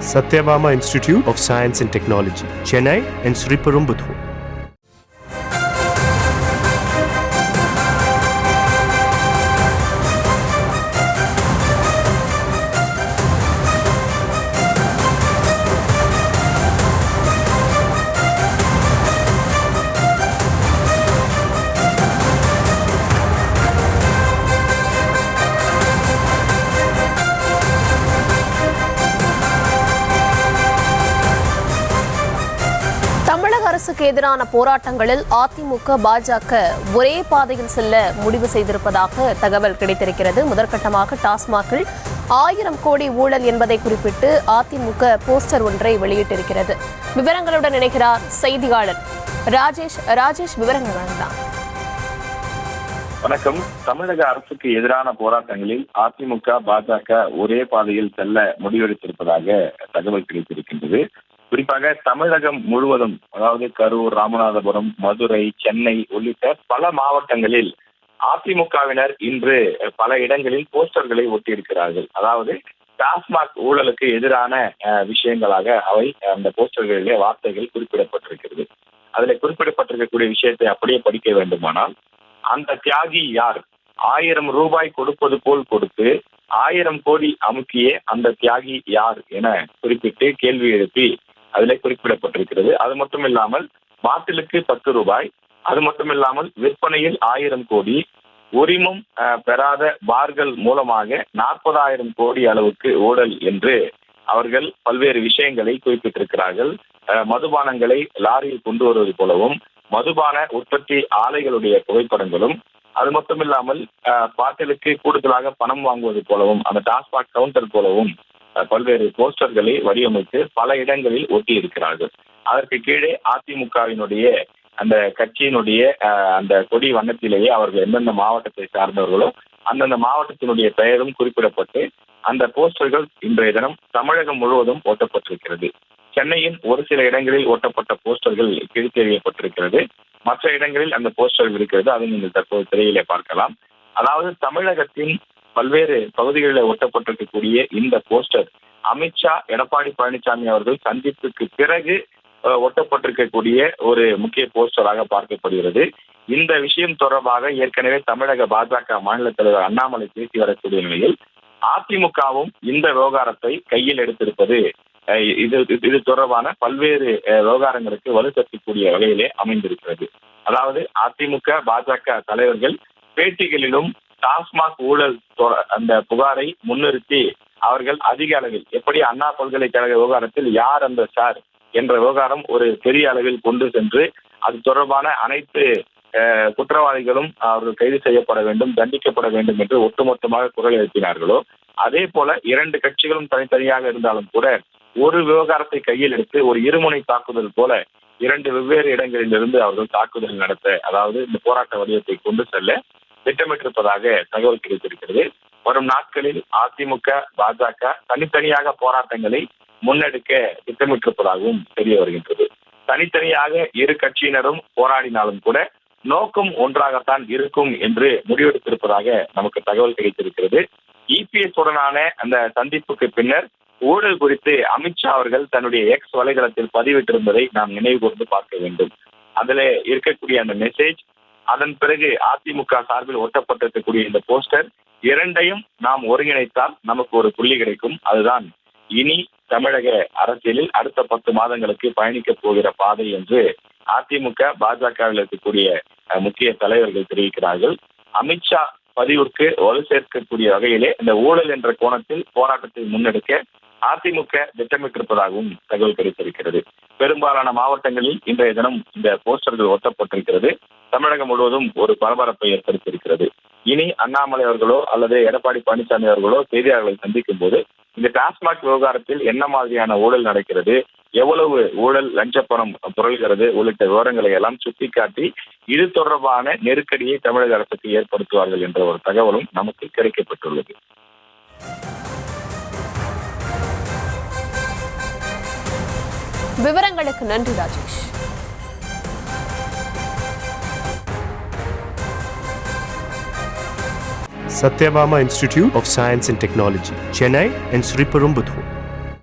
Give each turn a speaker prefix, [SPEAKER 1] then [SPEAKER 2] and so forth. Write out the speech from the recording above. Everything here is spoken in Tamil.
[SPEAKER 1] Satyabama Institute of Science and Technology, Chennai and Sriperumbudur.
[SPEAKER 2] அரசுக்கு எதிரான போராட்டங்களில் அதிமுக பாஜக ஒரே பாதையில் செல்ல முடிவு செய்திருப்பதாக தகவல் கிடைத்திருக்கிறது. முதற்கட்டமாக டாஸ்மாகில் 1000 கோடி ஊழல் என்பதை குறிப்பிட்டு அதிமுக போஸ்டர் ஒன்றை வெளியிட்டிருக்கிறது. விவரங்களுடன் இணைகிறார் செய்தியாளர் ராஜேஷ். விவரங்கள் வழங்கலாம்.
[SPEAKER 3] வணக்கம். தமிழக அரசுக்கு எதிரான போராட்டங்களில் அதிமுக பாஜக ஒரே பாதையில் செல்ல முடிவெடுத்திருப்பதாக தகவல் கிடைத்திருக்கின்றது. குறிப்பாக தமிழகம் முழுவதும், அதாவது கரூர், ராமநாதபுரம், மதுரை, சென்னை உள்ளிட்ட பல மாவட்டங்களில் அதிமுகவினர் இன்று பல இடங்களில் போஸ்டர்களை ஒட்டியிருக்கிறார்கள். அதாவது டாஸ்மாக் ஊழலுக்கு எதிரான விஷயங்களாக அவை அந்த போஸ்டர்களிலே வார்த்தைகள் குறிப்பிடப்பட்டிருக்கிறது. அதில் குறிப்பிடப்பட்டிருக்கக்கூடிய விஷயத்தை அப்படியே படிக்க வேண்டுமானால், அந்த தியாகி யார்? 1000 ரூபாய் கொடுப்பது போல் கொடுத்து 1000 கோடி அமுக்கிய அந்த தியாகி யார் என குறிப்பிட்டு கேள்வி எழுப்பி அதில் குறிப்பிடப்பட்டிருக்கிறது. அது மட்டும் இல்லாமல் பாட்டிலுக்கு 10 ரூபாய், அது மட்டும் இல்லாமல் விற்பனையில் 1000 கோடி, உரிமம் பெறாத பார்கள் மூலமாக 40,000 கோடி அளவுக்கு ஊழல் என்று அவர்கள் பல்வேறு விஷயங்களை குறிப்பிட்டிருக்கிறார்கள். மதுபானங்களை லாரியில் கொண்டு வருவது போலவும், மதுபான உற்பத்தி ஆலைகளுடைய புகைப்படங்களும், அது மட்டும் இல்லாமல் பாட்டிலுக்கு கூடுதலாக பணம் வாங்குவது போலவும், அந்த டாஸ்மாக் கவுண்டர் போலவும் பல்வேறு போஸ்டர்களை வடிவமைத்து பல இடங்களில் ஒட்டி இருக்கிறார்கள். அதற்கு கீழே அதிமுகவினுடைய அந்த கட்சியினுடைய அந்த கொடி வண்ணத்திலேயே அவர்கள் எந்தெந்த மாவட்டத்தை சார்ந்தவர்களோ அந்தந்த மாவட்டத்தினுடைய பெயரும் குறிப்பிடப்பட்டு அந்த போஸ்டர்கள் இன்றைய தினம் தமிழகம் முழுவதும் ஓட்டப்பட்டிருக்கிறது. சென்னையின் ஒரு சில இடங்களில் ஓட்டப்பட்ட போஸ்டர்கள் கிழித்தெறியப்பட்டிருக்கிறது. மற்ற இடங்களில் அந்த போஸ்டர்கள் இருக்கிறது. அதை நீங்கள் தற்போது திரையிலே பார்க்கலாம். அதாவது தமிழகத்தின் பல்வேறு பகுதிகளில் ஒட்டப்பட்டிருக்கக்கூடிய இந்த போஸ்டர் அமித்ஷா, எடப்பாடி பழனிசாமி அவர்கள் சந்திப்புக்கு பிறகு ஒட்டப்பட்டிருக்கக்கூடிய ஒரு முக்கிய போஸ்டராக பார்க்கப்படுகிறது. இந்த விஷயம் தொடர்பாக ஏற்கனவே தமிழக பாஜக மாநில தலைவர் அண்ணாமலை பேசி வரக்கூடிய நிலையில் அதிமுகவும் இந்த விவகாரத்தை கையில் எடுத்திருப்பது இது தொடர்பான பல்வேறு விவகாரங்களுக்கு வலுசேர்க்கக்கூடிய வகையிலே அமைந்திருக்கிறது. அதாவது அதிமுக பாஜக தலைவர்கள் பேட்டிகளிலும் டாஸ்மாக் ஊழல் அந்த புகாரை முன்னிறுத்தி அவர்கள் அதிக அளவில், எப்படி அண்ணா பல்கலைக்கழக விவகாரத்தில் யார் அந்த சார் என்ற விவகாரம் ஒரு பெரிய அளவில் கொண்டு சென்று அது தொடர்பான அனைத்து குற்றவாளிகளும் அவர்கள் கைது செய்யப்பட வேண்டும், தண்டிக்கப்பட வேண்டும் என்று ஒட்டுமொத்தமாக குரல் எழுப்பினார்களோ, அதே போல 2 கட்சிகளும் தனித்தனியாக இருந்தாலும் கூட ஒரு விவகாரத்தை கையில் எடுத்து ஒரு இருமுனை தாக்குதல் போல 2 வெவ்வேறு இடங்களிலிருந்து அவர்கள் தாக்குதல் நடத்த, அதாவது இந்த போராட்ட வடிவத்தை கொண்டு செல்ல திட்டமிட்டிருப்பதாக தகவல் கிடைத்திருக்கிறது. வரும் நாட்களில் அதிமுக பாஜக தனித்தனியாக போராட்டங்களை முன்னெடுக்க திட்டமிட்டிருப்பதாகவும் தெரிய வருகின்றது. தனித்தனியாக இரு கட்சியினரும் போராடினாலும் கூட நோக்கம் ஒன்றாகத்தான் இருக்கும் என்று முடிவெடுத்திருப்பதாக நமக்கு தகவல் கிடைத்திருக்கிறது. இபிஎஸ் உடனான அந்த சந்திப்புக்கு பின்னர் ஊழல் குறித்து அமித்ஷா அவர்கள் தன்னுடைய எக்ஸ் வலைதளத்தில் பதிவிட்டிருந்ததை நாம் நினைவு கூர்ந்து பார்க்க வேண்டும். அதில் இருக்கக்கூடிய அந்த மெசேஜ், அதன் பிறகு அதிமுக சார்பில் ஒட்டப்பட்டிருக்கக்கூடிய இந்த போஸ்டர், இரண்டையும் நாம் ஒருங்கிணைத்தால் நமக்கு ஒரு புள்ளி கிடைக்கும். அதுதான் இனி தமிழக அரசியலில் அடுத்த 10 மாதங்களுக்கு பயணிக்க போகிற பாதை என்று அதிமுக பாஜகவில் இருக்கக்கூடிய முக்கிய தலைவர்கள் தெரிவிக்கிறார்கள். அமித்ஷா பதிவுக்கு வலு சேர்க்கக்கூடிய வகையிலே இந்த ஊழல் என்ற கோணத்தில் போராட்டத்தை முன்னெடுக்க அதிமுக திட்டமிட்டிருப்பதாகவும் தகவல் கிடைத்திருக்கிறது. பெரும்பாலான மாவட்டங்களில் இன்றைய தினம் இந்த போஸ்டர்கள் ஒட்டப்பட்டிருக்கிறது. தமிழகம் முழுவதும் ஒரு பரபரப்பை ஏற்படுத்தியிருக்கிறது. இனி அண்ணாமலை அவர்களோ அல்லது எடப்பாடி பழனிசாமி அவர்களோ செய்தியாளர்களை சந்திக்கும் போது இந்த டாஸ்மாக் விவகாரத்தில் என்ன மாதிரியான ஊழல் நடக்கிறது, எவ்வளவு ஊழல் லஞ்சப்பணம் புரள்கிறது உள்ளிட்ட விவரங்களை எல்லாம் சுட்டிக்காட்டி இது தொடர்பான நெருக்கடியை தமிழக அரசுக்கு ஏற்படுத்துவார்கள் என்ற ஒரு தகவலும் நமக்கு கிடைக்கப்பட்டுள்ளது.
[SPEAKER 2] விவரங்களுக்கு நன்றி Rajesh.
[SPEAKER 1] Satyabama Institute of Science and Technology, Chennai and Sriperumbudur.